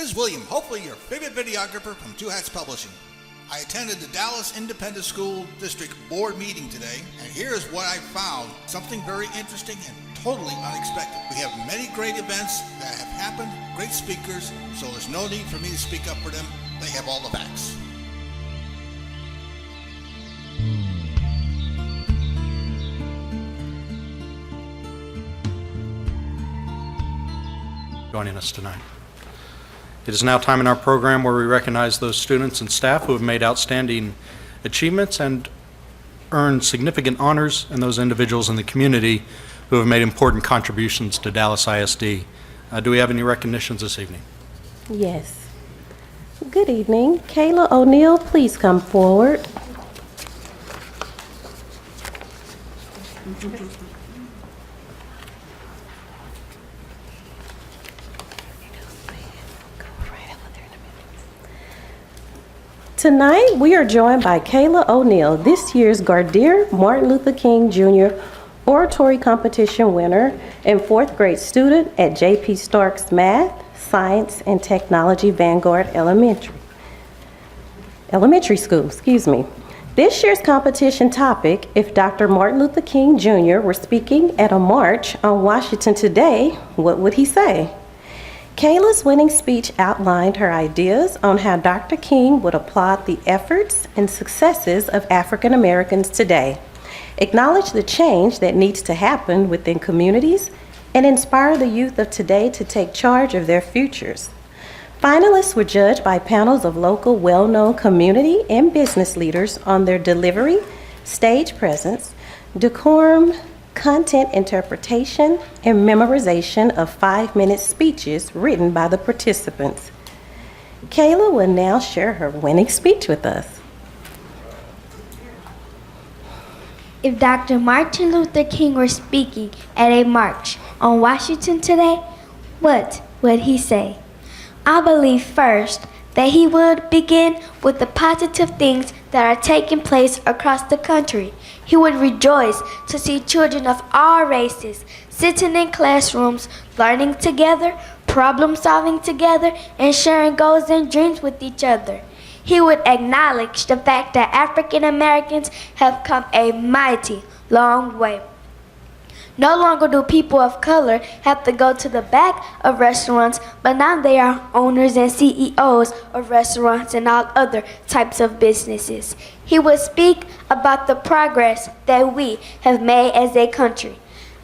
This is William, hopefully your favorite videographer from Two Hats Publishing. I attended the Dallas Independent School District Board meeting today, and here's what I found. Something very interesting and totally unexpected. We have many great events that have happened, great speakers, so there's no need for me to speak up for them. They have all the facts. Joining us tonight. It is now time in our program where we recognize those students and staff who have made outstanding achievements and earned significant honors, and those individuals in the community who have made important contributions to Dallas ISD. Do we have any recognitions this evening? Yes. Good evening. Kayla O'Neill, please come forward. Tonight, we are joined by Kayla O'Neill, this year's Gardner Martin Luther King Jr. Oratory Competition winner and fourth grade student at J.P. Stark's Math, Science, and Technology Vanguard Elementary School. This year's competition topic, if Dr. Martin Luther King Jr. were speaking at a march on Washington today, what would he say? Kayla's winning speech outlined her ideas on how Dr. King would applaud the efforts and successes of African Americans today, acknowledge the change that needs to happen within communities, and inspire the youth of today to take charge of their futures. Finalists were judged by panels of local well-known community and business leaders on their delivery, stage presence, decorum, content interpretation, and memorization of 5-minute speeches written by the participants. Kayla will now share her winning speech with us. If Dr. Martin Luther King were speaking at a march on Washington today, what would he say? I believe first that he would begin with the positive things that are taking place across the country. He would rejoice to see children of all races sitting in classrooms, learning together, problem solving together, and sharing goals and dreams with each other. He would acknowledge the fact that African Americans have come a mighty long way. No longer do people of color have to go to the back of restaurants, but now they are owners and CEOs of restaurants and all other types of businesses. He would speak about the progress that we have made as a country.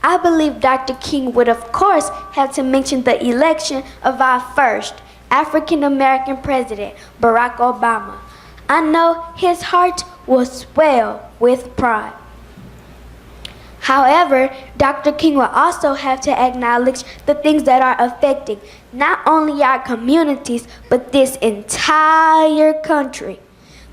I believe Dr. King would of course have to mention the election of our first African American president, Barack Obama. I know his heart will swell with pride. However, Dr. King will also have to acknowledge the things that are affecting not only our communities, but this entire country.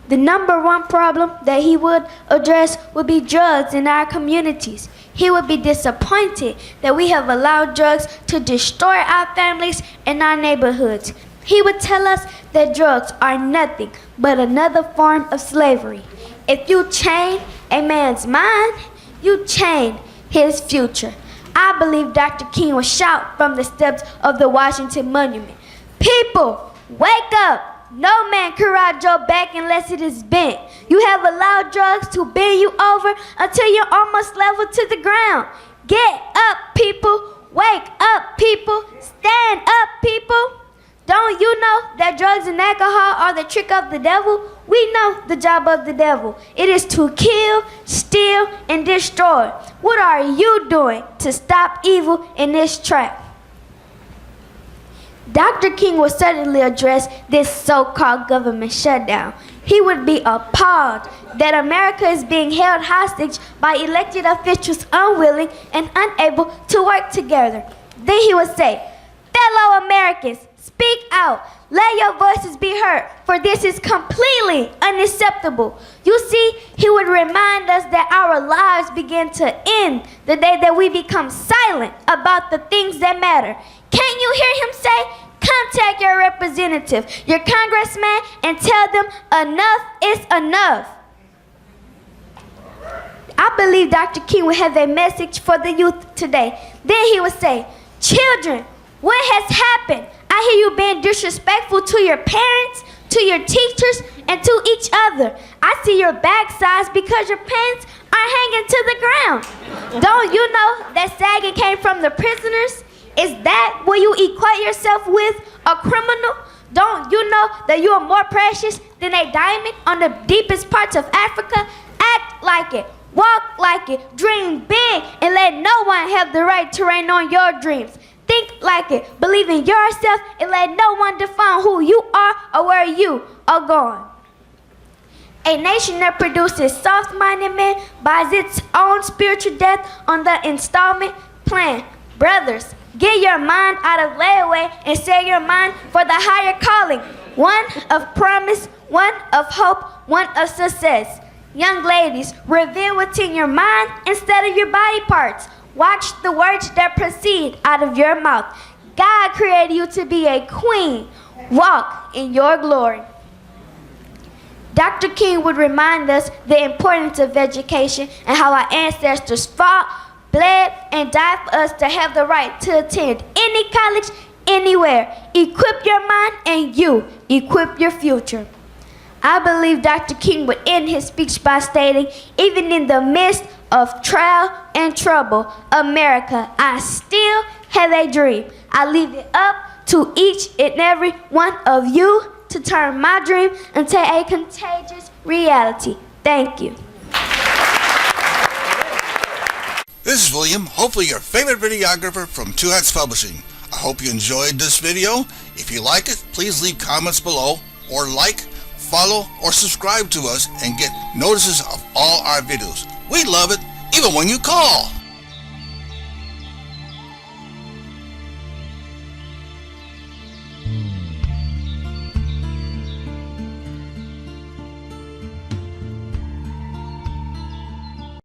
The number one problem that he would address would be drugs in our communities. He would be disappointed that we have allowed drugs to destroy our families and our neighborhoods. He would tell us that drugs are nothing but another form of slavery. If you chain a man's mind, you chain his future. I believe Dr. King will shout from the steps of the Washington Monument, "People, wake up! No man can ride your back unless it is bent. You have allowed drugs to bend you over until you're almost level to the ground. Get up, people! Wake up, people! Stand up, people! Don't you know that drugs and alcohol are the trick of the devil? We know the job of the devil. It is to kill, steal, and destroy. What are you doing to stop evil in this trap?" Dr. King will certainly address this so-called government shutdown. He would be appalled that America is being held hostage by elected officials unwilling and unable to work together. Then he would say, "Fellow Americans, speak out. Let your voices be heard, for this is completely unacceptable." You see, he would remind us that our lives begin to end the day that we become silent about the things that matter. Can't you hear him say, contact your representative, your congressman, and tell them enough is enough? I believe Dr. King will have a message for the youth today. Then he would say, "Children, what has happened? I hear you being disrespectful to your parents, to your teachers, and to each other. I see your backsides because your pants are hanging to the ground. Don't you know that sagging came from the prisoners? Is that what you equate yourself with, a criminal? Don't you know that you are more precious than a diamond on the deepest parts of Africa? Act like it, walk like it, dream big, and let no one have the right to reign on your dreams. Think like it, believe in yourself, and let no one define who you are or where you are going. A nation that produces soft-minded men buys its own spiritual death on the installment plan. Brothers, get your mind out of layaway and set your mind for the higher calling. One of promise, one of hope, one of success. Young ladies, reveal what's in your mind instead of your body parts. Watch the words that proceed out of your mouth. God created you to be a queen. Walk in your glory. Dr. King would remind us the importance of education and how our ancestors fought, bled, and died for us to have the right to attend any college, anywhere. Equip your mind and you equip your future. I believe Dr. King would end his speech by stating, even in the midst of trial and trouble, America, I still have a dream. I leave it up to each and every one of you to turn my dream into a contagious reality. Thank you. This is William, hopefully your favorite videographer from Two Hats Publishing. I hope you enjoyed this video. If you like it, please leave comments below or like, follow, or subscribe to us and get notices of all our videos. We love it, even when you call.